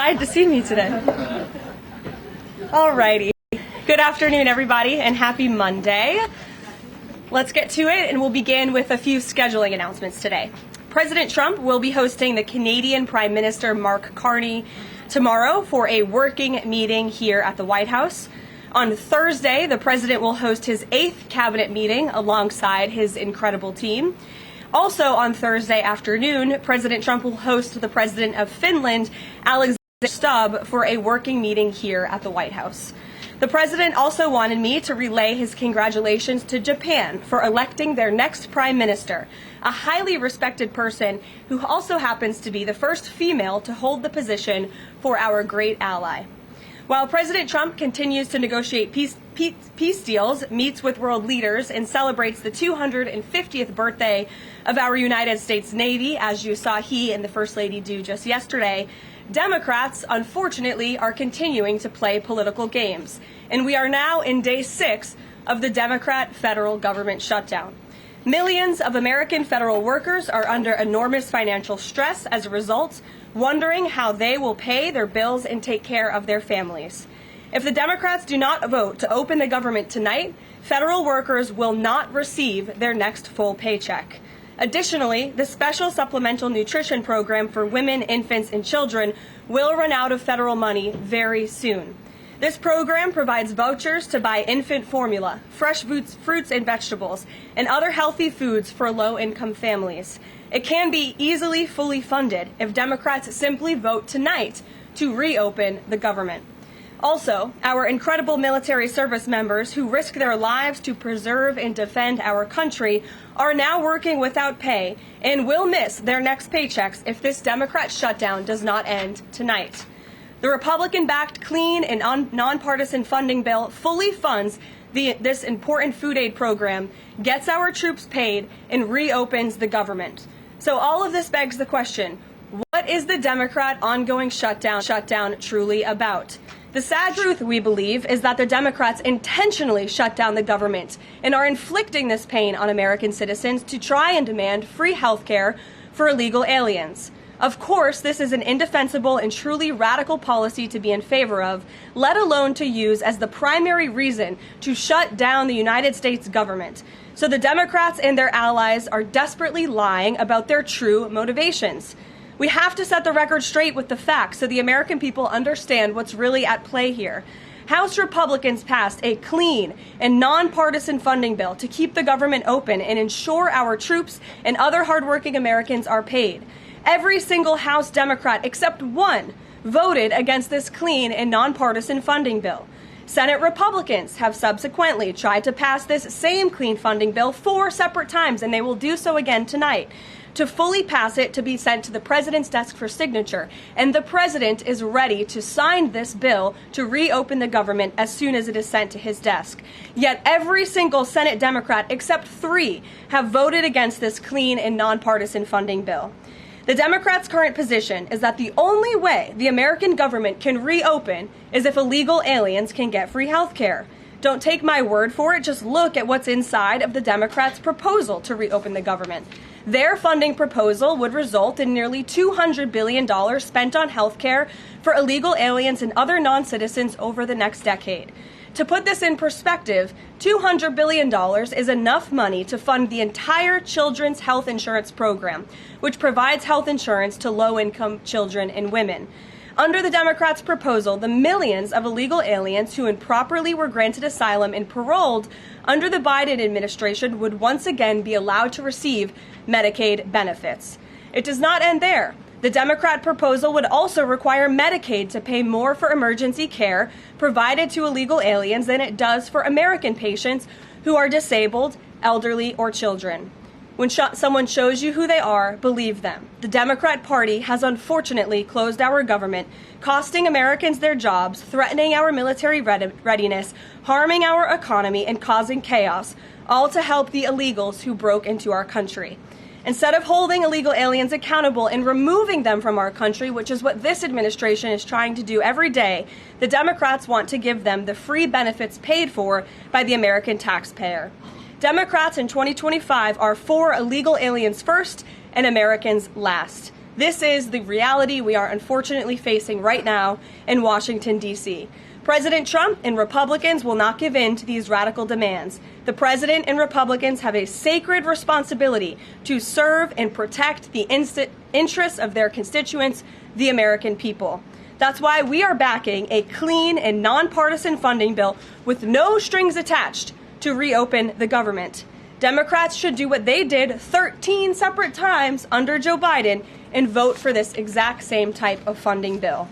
excited to see me today. Alrighty. Good afternoon, everybody, and happy Monday. Let's get to it, and we'll begin with a few scheduling announcements today. President Trump will be hosting the Canadian Prime Minister Mark Carney tomorrow for a working meeting here at the White House. On Thursday, the president will host his 8th cabinet meeting alongside his incredible team. Also on Thursday afternoon, President Trump will host the president of Finland, Alexander Stubb, for a working meeting here at the White House. The president also wanted me to relay his congratulations to Japan for electing their next prime minister, a highly respected person who also happens to be the first female to hold the position for our great ally. While President Trump continues to negotiate peace deals, meets with world leaders, and celebrates the 250th birthday of our United States Navy, as you saw he and the First Lady do just yesterday, Democrats, unfortunately, are continuing to play political games. And we are now in day 6 of the Democrat federal government shutdown. Millions of American federal workers are under enormous financial stress as a result, wondering how they will pay their bills and take care of their families. If the Democrats do not vote to open the government tonight, federal workers will not receive their next full paycheck. Additionally, the special supplemental nutrition program for women, infants, and children will run out of federal money very soon. This program provides vouchers to buy infant formula, fresh fruits and vegetables, and other healthy foods for low-income families. It can be easily fully funded if Democrats simply vote tonight to reopen the government. Also, our incredible military service members who risk their lives to preserve and defend our country are now working without pay and will miss their next paychecks if this Democrat shutdown does not end tonight. The Republican-backed clean and nonpartisan funding bill fully funds this important food aid program, gets our troops paid, and reopens the government. So all of this begs the question, what is the Democrat ongoing shutdown truly about? The sad truth, we believe, is that the Democrats intentionally shut down the government and are inflicting this pain on American citizens to try and demand free health care for illegal aliens. Of course, this is an indefensible and truly radical policy to be in favor of, let alone to use as the primary reason to shut down the United States government. So the Democrats and their allies are desperately lying about their true motivations. We have to set the record straight with the facts so the American people understand what's really at play here. House Republicans passed a clean and nonpartisan funding bill to keep the government open and ensure our troops and other hardworking Americans are paid. Every single House Democrat except one voted against this clean and nonpartisan funding bill. Senate Republicans have subsequently tried to pass this same clean funding bill 4 separate times, and they will do so again tonight, to fully pass it to be sent to the president's desk for signature. And the president is ready to sign this bill to reopen the government as soon as it is sent to his desk. Yet every single Senate Democrat except 3 have voted against this clean and nonpartisan funding bill. The Democrats' current position is that the only way the American government can reopen is if illegal aliens can get free health care. Don't take my word for it, just look at what's inside of the Democrats' proposal to reopen the government. Their funding proposal would result in nearly $200 billion spent on health care for illegal aliens and other non-citizens over the next decade. To put this in perspective, $200 billion is enough money to fund the entire children's health insurance program, which provides health insurance to low-income children and women. Under the Democrats' proposal, the millions of illegal aliens who improperly were granted asylum and paroled under the Biden administration would once again be allowed to receive Medicaid benefits. It does not end there. The Democrat proposal would also require Medicaid to pay more for emergency care provided to illegal aliens than it does for American patients who are disabled, elderly, or children. When someone shows you who they are, believe them. The Democrat Party has unfortunately closed our government, costing Americans their jobs, threatening our military readiness, harming our economy, and causing chaos, all to help the illegals who broke into our country. Instead of holding illegal aliens accountable and removing them from our country, which is what this administration is trying to do every day, the Democrats want to give them the free benefits paid for by the American taxpayer. Democrats in 2025 are for illegal aliens first and Americans last. This is the reality we are unfortunately facing right now in Washington, D.C. President Trump and Republicans will not give in to these radical demands. The President and Republicans have a sacred responsibility to serve and protect the interests of their constituents, the American people. That's why we are backing a clean and nonpartisan funding bill with no strings attached to reopen the government. Democrats should do what they did 13 separate times under Joe Biden and vote for this exact same type of funding bill.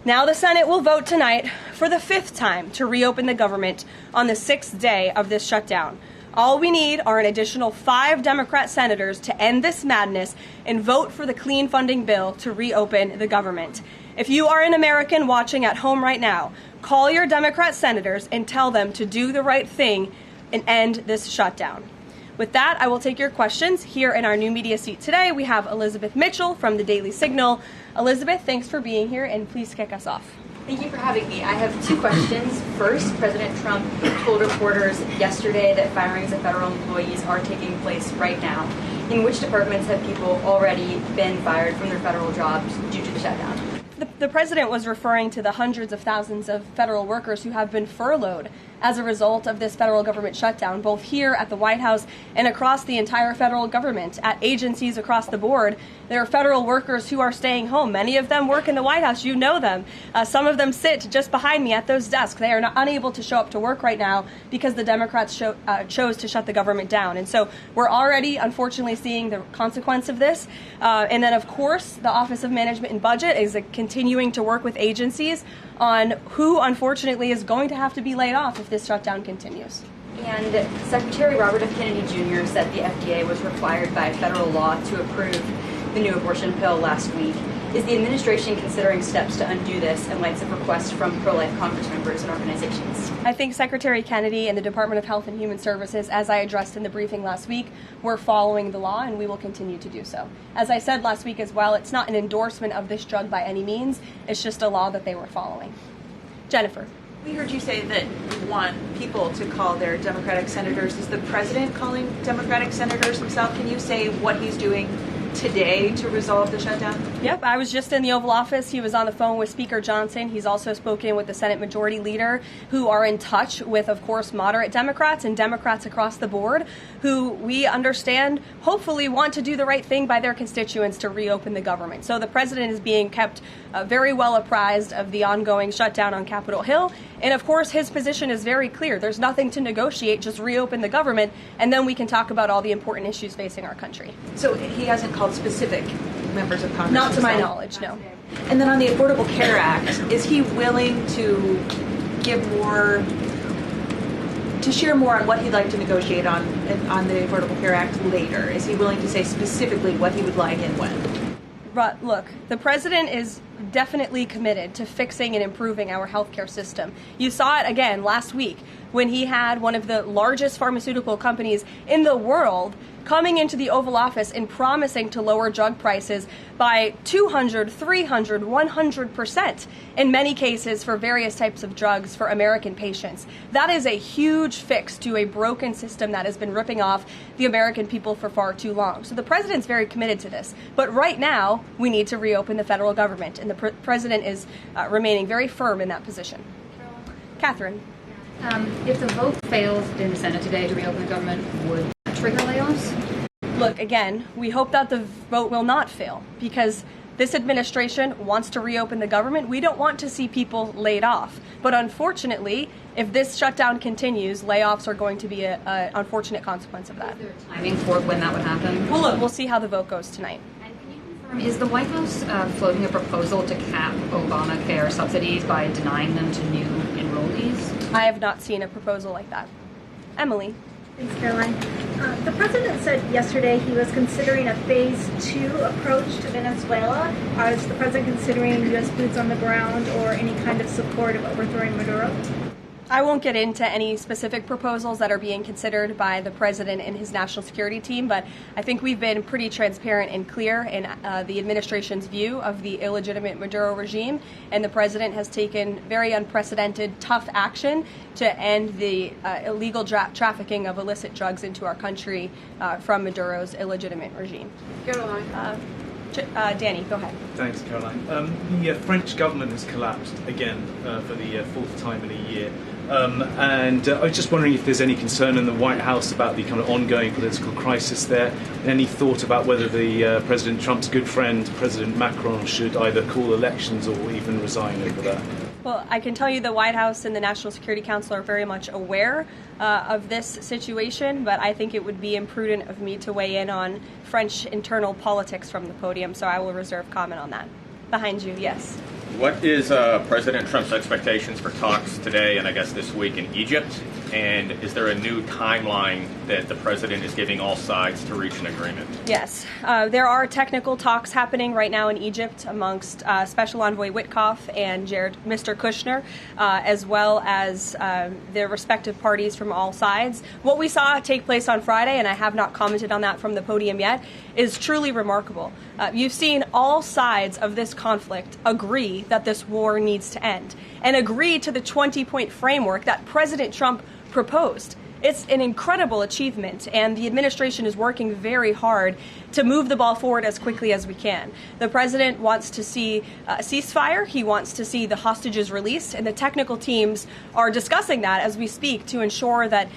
Now the Senate will vote tonight for the 5th time to reopen the government on the 6th day of this shutdown. All we need are an additional 5 Democrat senators to end this madness and vote for the clean funding bill to reopen the government. If you are an American watching at home right now, call your Democrat senators and tell them to do the right thing and end this shutdown. With that, I will take your questions. Here in our new media seat today, we have Elizabeth Mitchell from the Daily Signal. Elizabeth, thanks for being here, and please kick us off. Thank you for having me. I have 2 questions. First, President Trump told reporters yesterday that firings of federal employees are taking place right now. In which departments have people already been fired from their federal jobs due to the shutdown? The president was referring to the hundreds of thousands of federal workers who have been furloughed as a result of this federal government shutdown, both here at the White House and across the entire federal government, at agencies across the board. There are federal workers who are staying home. Many of them work in the White House. You know them. Some of them sit just behind me at those desks. They are unable to show up to work right now because the Democrats chose to shut the government down. And so we're already, unfortunately, seeing the consequence of this. And then, of course, the Office of Management and Budget is continuing to work with agencies on who, unfortunately, is going to have to be laid off if this shutdown continues. And Secretary Robert F. Kennedy Jr. said the FDA was required by federal law to approve the new abortion pill last week. Is the administration considering steps to undo this in light of requests from pro-life Congress members and organizations? I think Secretary Kennedy and the Department of Health and Human Services, as I addressed in the briefing last week, were following the law, and we will continue to do so. As I said last week as well, it's not an endorsement of this drug by any means. It's just a law that they were following. Jennifer. We heard you say that you want people to call their Democratic senators. Is the president calling Democratic senators himself? Can you say what he's doing today to resolve the shutdown? Yep, I was just in the Oval Office. He was on the phone with Speaker Johnson. He's also spoken with the Senate Majority Leader, who are in touch with, of course, moderate Democrats and Democrats across the board, who we understand hopefully want to do the right thing by their constituents to reopen the government. So the president is being kept very well apprised of the ongoing shutdown on Capitol Hill. And of course, his position is very clear. There's nothing to negotiate, just reopen the government, and then we can talk about all the important issues facing our country. So he hasn't called specific members of Congress? Not to my knowledge, no. And then on the Affordable Care Act, is he willing to give more, to share more on what he'd like to negotiate on the Affordable Care Act later? Is he willing to say specifically what he would like and when? Look, the president is definitely committed to fixing and improving our healthcare system. You saw it again last week when he had one of the largest pharmaceutical companies in the world coming into the Oval Office and promising to lower drug prices by 200, 300, 100% in many cases for various types of drugs for American patients. That is a huge fix to a broken system that has been ripping off the American people for far too long. So the president's very committed to this. But right now, we need to reopen the federal government, and the president is remaining very firm in that position. Catherine. If the vote fails in the Senate today to reopen the government, would that trigger layoffs? Look, again, we hope that the vote will not fail because this administration wants to reopen the government. We don't want to see people laid off. But unfortunately, if this shutdown continues, layoffs are going to be an unfortunate consequence of that. Is there a timing for when that would happen? Well, look, we'll see how the vote goes tonight. And can you confirm, is the White House floating a proposal to cap Obamacare subsidies by denying them to new enrollees? I have not seen a proposal like that. Emily. Thanks, Caroline. The president said yesterday he was considering a phase 2 approach to Venezuela. Is the president considering U.S. boots on the ground or any kind of support of overthrowing Maduro? I won't get into any specific proposals that are being considered by the president and his national security team, but I think we've been pretty transparent and clear in the administration's view of the illegitimate Maduro regime, and the president has taken very unprecedented, tough action to end the illegal trafficking of illicit drugs into our country from Maduro's illegitimate regime. Karoline. Danny, go ahead. Thanks, Caroline. The French government has collapsed again for the fourth time in a year. And I was just wondering if there's any concern in the White House about the kind of ongoing political crisis there, and any thought about whether the President Trump's good friend, President Macron, should either call elections or even resign over that. Well, I can tell you the White House and the National Security Council are very much aware of this situation, but I think it would be imprudent of me to weigh in on French internal politics from the podium, so I will reserve comment on that. Behind you, yes. What is President Trump's expectations for talks today and I guess this week in Egypt? And is there a new timeline that the president is giving all sides to reach an agreement? Yes. There are technical talks happening right now in Egypt amongst Special Envoy Witkoff and Mr. Kushner, as well as their respective parties from all sides. What we saw take place on Friday, and I have not commented on that from the podium yet, is truly remarkable. You've seen all sides of this conflict agree that this war needs to end and agree to the 20-point framework that President Trump proposed. It's an incredible achievement, and the administration is working very hard to move the ball forward as quickly as we can. The president wants to see a ceasefire. He wants to see the hostages released, and the technical teams are discussing that as we speak to ensure that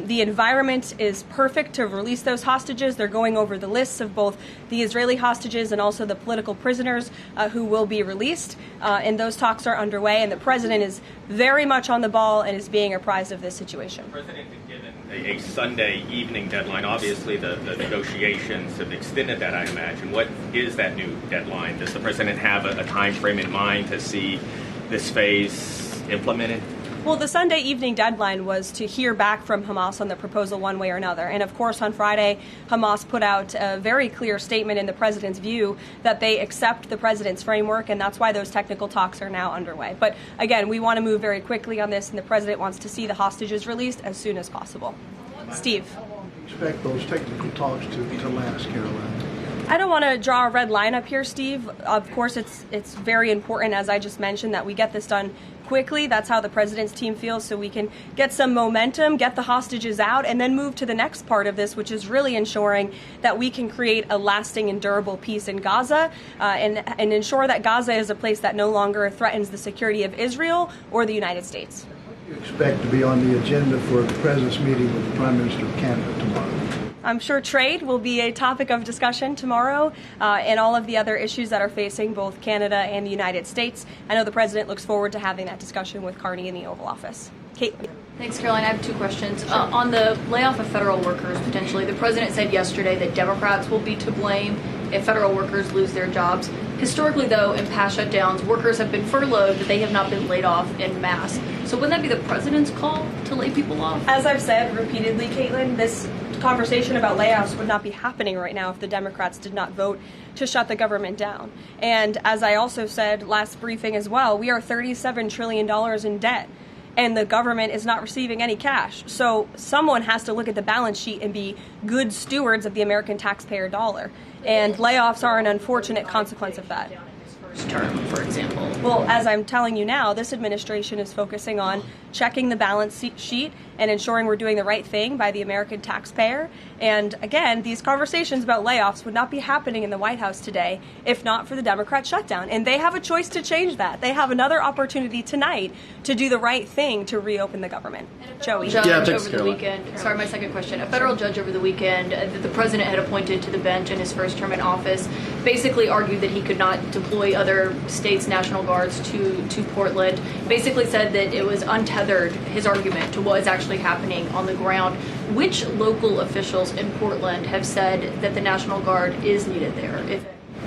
the environment is perfect to release those hostages. They're going over the lists of both the Israeli hostages and also the political prisoners who will be released, and those talks are underway, and the president is very much on the ball and is being apprised of this situation. President given a Sunday evening deadline. Obviously, the negotiations have extended that, I imagine. What is that new deadline? Does the president have a time frame in mind to see this phase implemented? Well, the Sunday evening deadline was to hear back from Hamas on the proposal one way or another. And of course, on Friday, Hamas put out a very clear statement in the president's view that they accept the president's framework, and that's why those technical talks are now underway. But again, we want to move very quickly on this, and the president wants to see the hostages released as soon as possible. Steve. How long do you expect those technical talks to last, Caroline? I don't want to draw a red line up here, Steve. Of course, it's very important, as I just mentioned, that we get this done quickly. That's how the president's team feels, so we can get some momentum, get the hostages out, and then move to the next part of this, which is really ensuring that we can create a lasting and durable peace in Gaza and ensure that Gaza is a place that no longer threatens the security of Israel or the United States. What do you expect to be on the agenda for the president's meeting with the Prime Minister of Canada tomorrow? I'm sure trade will be a topic of discussion tomorrow and all of the other issues that are facing both Canada and the United States. I know the president looks forward to having that discussion with Carney in the Oval Office. Caitlin. Thanks, Caroline. I have two questions. On the layoff of federal workers, potentially, the president said yesterday that Democrats will be to blame if federal workers lose their jobs. Historically, though, in past shutdowns, workers have been furloughed, but they have not been laid off en masse. So wouldn't that be the president's call to lay people off? As I've said repeatedly, Caitlin, this conversation about layoffs would not be happening right now if the Democrats did not vote to shut the government down. And as I also said last briefing as well, we are $37 trillion in debt, and the government is not receiving any cash. So someone has to look at the balance sheet and be good stewards of the American taxpayer dollar. And layoffs are an unfortunate consequence of that. Term, for example. Well, as I'm telling you now, this administration is focusing on checking the balance sheet and ensuring we're doing the right thing by the American taxpayer. And again, these conversations about layoffs would not be happening in the White House today if not for the Democrat shutdown. And they have a choice to change that. They have another opportunity tonight to do the right thing to reopen the government. Joey. Judge over the weekend. Sorry, my second question. A federal judge over the weekend that the president had appointed to the bench in his first term in office basically argued that he could not deploy other states' National Guards to Portland. Basically said that it was untethered, his argument, to what is actually happening on the ground. Which local officials in Portland have said that the National Guard is needed there?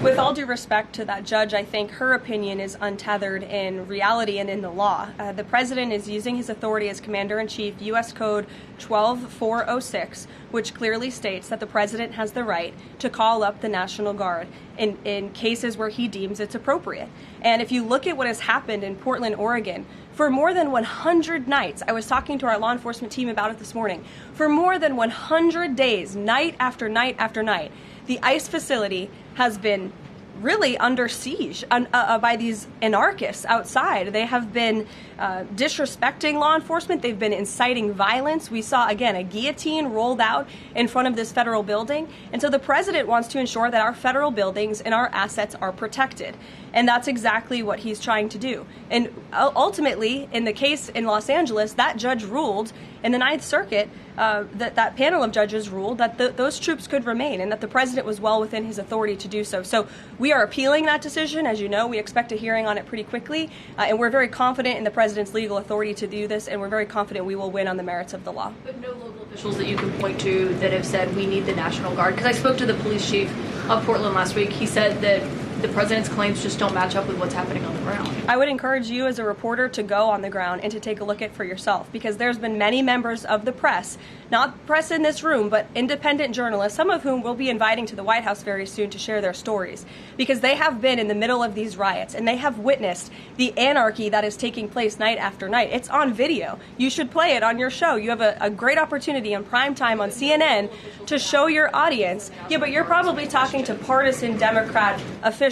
With all due respect to that judge, I think her opinion is untethered in reality and in the law. The president is using his authority as Commander-in-Chief, U.S. Code 12406, which clearly states that the president has the right to call up the National Guard in cases where he deems it's appropriate. And if you look at what has happened in Portland, Oregon, for more than 100 nights, I was talking to our law enforcement team about it this morning, for more than 100 days, night after night after night, the ICE facility has been really under siege by these anarchists outside. They have been disrespecting law enforcement. They've been inciting violence. We saw, again, a guillotine rolled out in front of this federal building. And so the president wants to ensure that our federal buildings and our assets are protected. And that's exactly what he's trying to do. And ultimately, in the case in Los Angeles, that judge ruled in the Ninth Circuit, that panel of judges ruled that those troops could remain and that the president was well within his authority to do so. So we are appealing that decision. As you know, we expect a hearing on it pretty quickly. And we're very confident in the president's legal authority to do this. And we're very confident we will win on the merits of the law. But no local officials that you can point to that have said we need the National Guard? Because I spoke to the police chief of Portland last week. He said that the president's claims just don't match up with what's happening on the ground. I would encourage you as a reporter to go on the ground and to take a look at it for yourself, because there's been many members of the press, not press in this room, but independent journalists, some of whom we'll be inviting to the White House very soon to share their stories, because they have been in the middle of these riots and they have witnessed the anarchy that is taking place night after night. It's on video. You should play it on your show. You have a great opportunity on prime time on CNN to show your audience. Yeah, but you're probably talking to partisan Democrat officials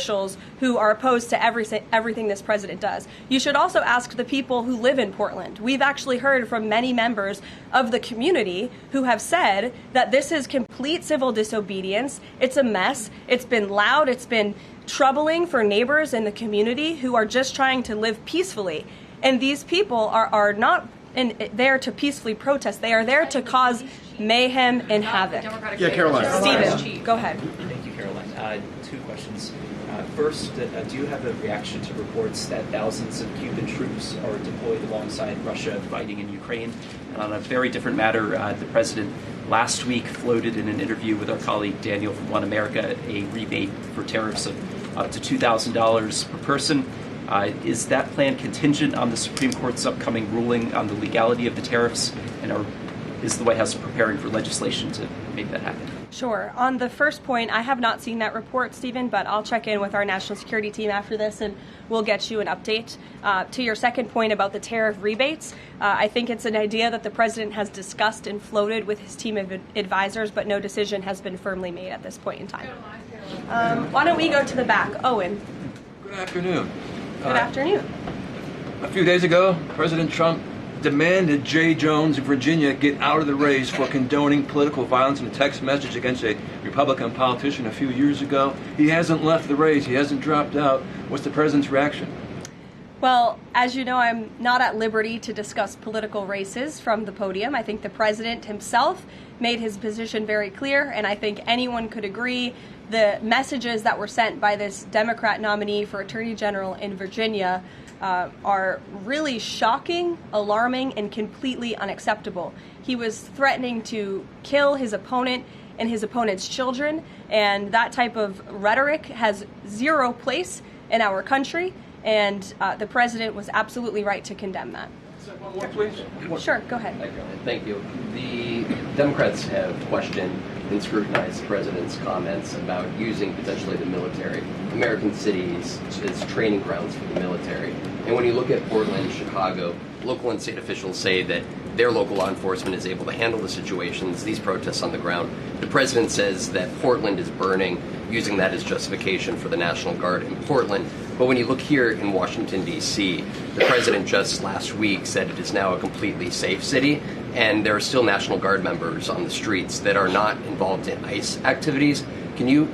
who are opposed to everything this president does. You should also ask the people who live in Portland. We've actually heard from many members of the community who have said that this is complete civil disobedience. It's a mess. It's been loud. It's been troubling for neighbors in the community who are just trying to live peacefully. And these people are not there to peacefully protest. They are there to cause mayhem and havoc. Yeah, Karoline. Stephen, go ahead. Thank you, Karoline. Two questions. First, do you have a reaction to reports that thousands of Cuban troops are deployed alongside Russia fighting in Ukraine? And on a very different matter, the president last week floated in an interview with our colleague Daniel from One America a rebate for tariffs of up to $2,000 per person. Is that plan contingent on the Supreme Court's upcoming ruling on the legality of the tariffs? And is the White House preparing for legislation to make that happen? Sure. On the first point, I have not seen that report, Stephen, but I'll check in with our national security team after this and we'll get you an update. To your second point about the tariff rebates, I think it's an idea that the president has discussed and floated with his team of advisors, but no decision has been firmly made at this point in time. Why don't we go to the back? Owen. Good afternoon. Good afternoon. A few days ago, President Trump demanded Jay Jones of Virginia get out of the race for condoning political violence in a text message against a Republican politician a few years ago. He hasn't left the race. He hasn't dropped out. What's the president's reaction? Well, as you know, I'm not at liberty to discuss political races from the podium. I think the president himself made his position very clear, and I think anyone could agree the messages that were sent by this Democrat nominee for Attorney General in Virginia are really shocking, alarming, and completely unacceptable. He was threatening to kill his opponent and his opponent's children, and that type of rhetoric has zero place in our country, and the president was absolutely right to condemn that. One more, please. Sure, go ahead. Thank you. The Democrats have questioned and scrutinized the president's comments about using potentially the military, American cities, as training grounds for the military. And when you look at Portland, Chicago, local and state officials say that their local law enforcement is able to handle the situations, these protests on the ground. The president says that Portland is burning, using that as justification for the National Guard in Portland. But when you look here in Washington, D.C., the president just last week said it is now a completely safe city, and there are still National Guard members on the streets that are not involved in ICE activities. Can you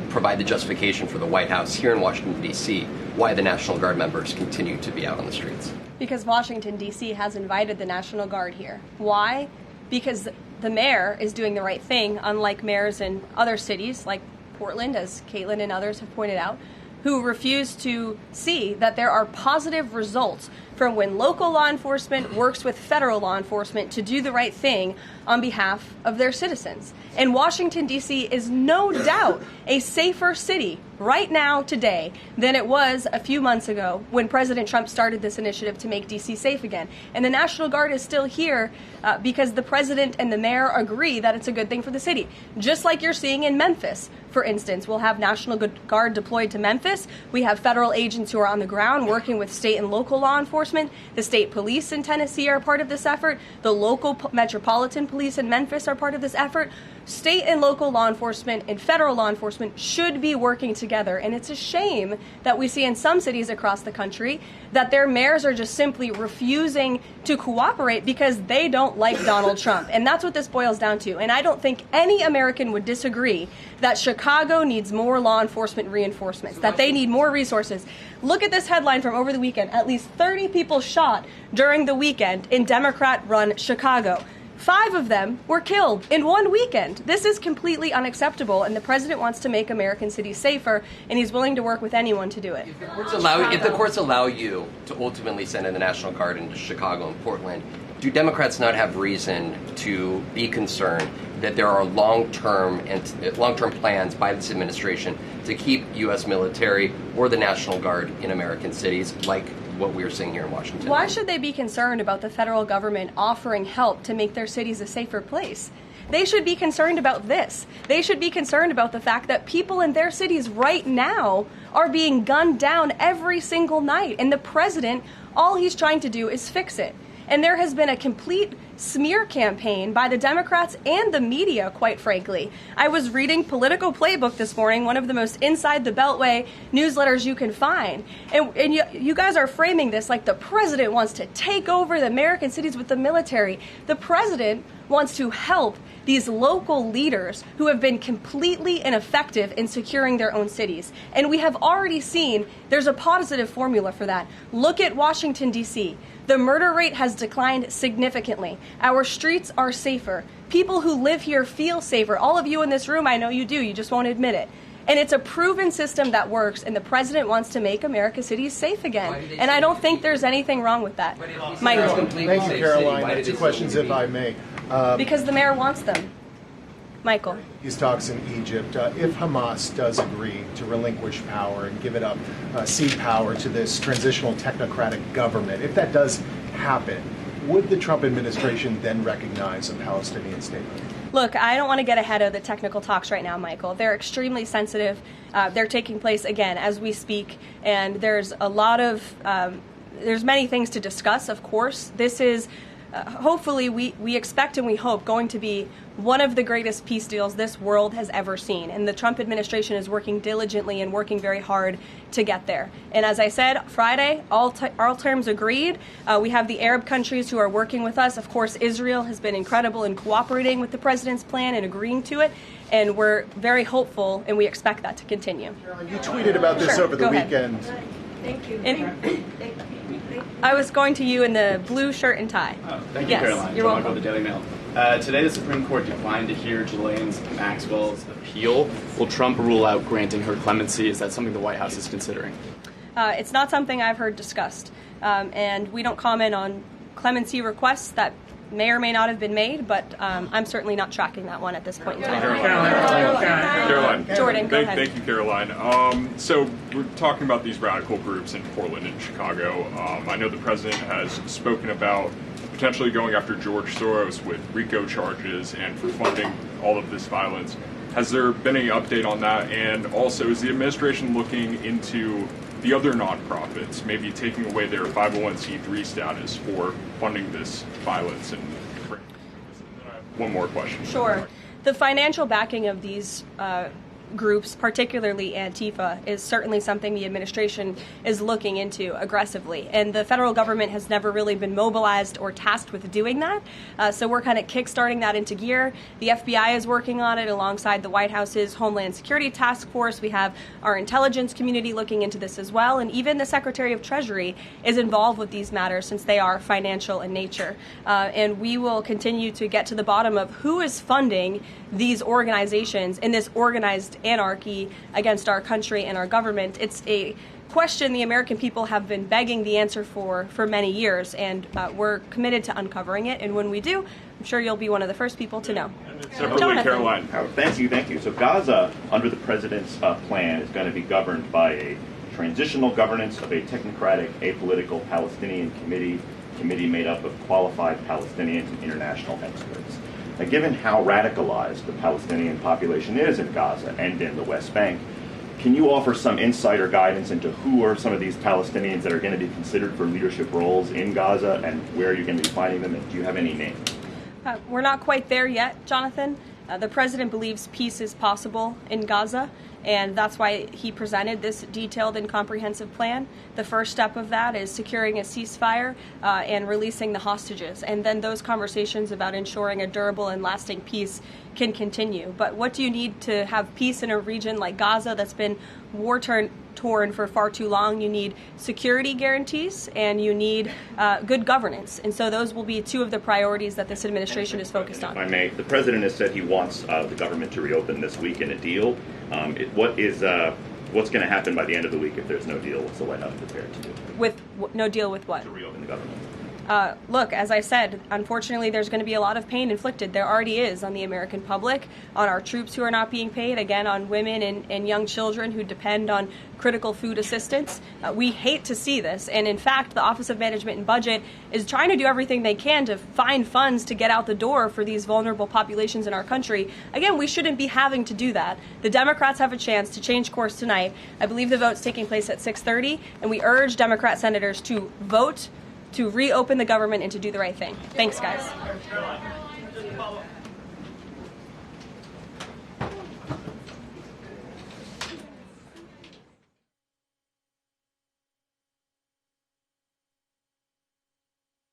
provide the justification for the White House here in Washington, D.C., why the National Guard members continue to be out on the streets? Because Washington, D.C. has invited the National Guard here. Why? Because the mayor is doing the right thing, unlike mayors in other cities like Portland, as Caitlin and others have pointed out, who refuse to see that there are positive results from when local law enforcement works with federal law enforcement to do the right thing on behalf of their citizens. And Washington, D.C. is no doubt a safer city right now, today, than it was a few months ago when President Trump started this initiative to make D.C. safe again. And the National Guard is still here because the president and the mayor agree that it's a good thing for the city. Just like you're seeing in Memphis, for instance. We'll have National Guard deployed to Memphis. We have federal agents who are on the ground working with state and local law enforcement. The state police in Tennessee are part of this effort. The local metropolitan police in Memphis are part of this effort. State and local law enforcement and federal law enforcement should be working together. And it's a shame that we see in some cities across the country that their mayors are just simply refusing to cooperate because they don't like Donald Trump. And that's what this boils down to. And I don't think any American would disagree that Chicago needs more law enforcement reinforcements, that they need more resources. Look at this headline from over the weekend. At least 30 people shot during the weekend in Democrat-run Chicago. 5 of them were killed in one weekend. This is completely unacceptable, and the president wants to make American cities safer, and he's willing to work with anyone to do it. If the courts allow you to ultimately send in the National Guard into Chicago and Portland, do Democrats not have reason to be concerned that there are long-term plans by this administration to keep U.S. military or the National Guard in American cities, like what we're seeing here in Washington? Why should they be concerned about the federal government offering help to make their cities a safer place? They should be concerned about this. They should be concerned about the fact that people in their cities right now are being gunned down every single night. And the president, all he's trying to do is fix it. And there has been a complete smear campaign by the Democrats and the media, quite frankly. I was reading Political Playbook this morning, one of the most inside the Beltway newsletters you can find. And you guys are framing this like the president wants to take over the American cities with the military. The president wants to help these local leaders who have been completely ineffective in securing their own cities. And we have already seen there's a positive formula for that. Look at Washington, D.C. The murder rate has declined significantly. Our streets are safer. People who live here feel safer. All of you in this room, I know you do. You just won't admit it. And it's a proven system that works, and the president wants to make America's cities safe again. And I don't think there's anything wrong with that. Michael. Thank you, Karoline. 2 questions, if I may. Because the mayor wants them. Michael. These talks in Egypt, if Hamas does agree to relinquish power and give it up, cede power to this transitional technocratic government, if that does happen, would the Trump administration then recognize a Palestinian state? Look, I don't want to get ahead of the technical talks right now, Michael. They're extremely sensitive. They're taking place, again, as we speak, and there's a lot of, there's many things to discuss, of course. This is hopefully we expect and we hope going to be one of the greatest peace deals this world has ever seen. And the Trump administration is working diligently and working very hard to get there. And as I said, Friday, all terms agreed. We have the Arab countries who are working with us. Of course, Israel has been incredible in cooperating with the president's plan and agreeing to it. And we're very hopeful, and we expect that to continue. You tweeted about this over the weekend. Thank you. I was going to you in the blue shirt and tie. Oh, thank you, yes, Karoline. You're welcome. The Daily Mail. Today, the Supreme Court declined to hear Ghislaine Maxwell's appeal. Will Trump rule out granting her clemency? Is that something the White House is considering? It's not something I've heard discussed, and we don't comment on clemency requests that may or may not have been made, but I'm certainly not tracking that one at this point in time. Karoline. Jordan, go ahead. Thank you, Karoline. So we're talking about these radical groups in Portland and Chicago. I know the president has spoken about potentially going after George Soros with RICO charges and for funding all of this violence. Has there been any update on that? And also, is the administration looking into the other nonprofits, maybe taking away their 501c3 status for funding this violence? And I have one more question. Sure. The financial backing of these groups, particularly Antifa, is certainly something the administration is looking into aggressively. And the federal government has never really been mobilized or tasked with doing that. So we're kind of kickstarting that into gear. The FBI is working on it alongside the White House's Homeland Security Task Force. We have our intelligence community looking into this as well. And even the Secretary of Treasury is involved with these matters since they are financial in nature. And we will continue to get to the bottom of who is funding these organizations in this organized anarchy against our country and our government. It's a question the American people have been begging the answer for many years, and we're committed to uncovering it. And when we do, I'm sure you'll be one of the first people to know. Separately, Caroline. Thank you. So Gaza, under the president's plan, is going to be governed by a transitional governance of a technocratic, apolitical Palestinian committee made up of qualified Palestinians and international experts. Now, given how radicalized the Palestinian population is in Gaza and in the West Bank, can you offer some insight or guidance into who are some of these Palestinians that are going to be considered for leadership roles in Gaza, and where you're going to be finding them, and do you have any names? We're not quite there yet, Jonathan. The president believes peace is possible in Gaza, and that's why he presented this detailed and comprehensive plan. The first step of that is securing a ceasefire and releasing the hostages, and then those conversations about ensuring a durable and lasting peace can continue. But what do you need to have peace in a region like Gaza that's been war-torn for far too long? You need security guarantees and you need good governance. And so those will be two of the priorities that this administration is focused on. If I may, the president has said he wants the government to reopen this week in a deal. What's going to happen by the end of the week if there's no deal? What's the White House prepared to do? With no deal with what? To reopen the government. Look, as I said, unfortunately, there's going to be a lot of pain inflicted. There already is on the American public, on our troops who are not being paid, again, on women and young children who depend on critical food assistance. We hate to see this. And in fact, the Office of Management and Budget is trying to do everything they can to find funds to get out the door for these vulnerable populations in our country. Again, we shouldn't be having to do that. The Democrats have a chance to change course tonight. I believe the vote's taking place at 6:30, and we urge Democrat senators to vote to reopen the government and to do the right thing. Thanks, guys.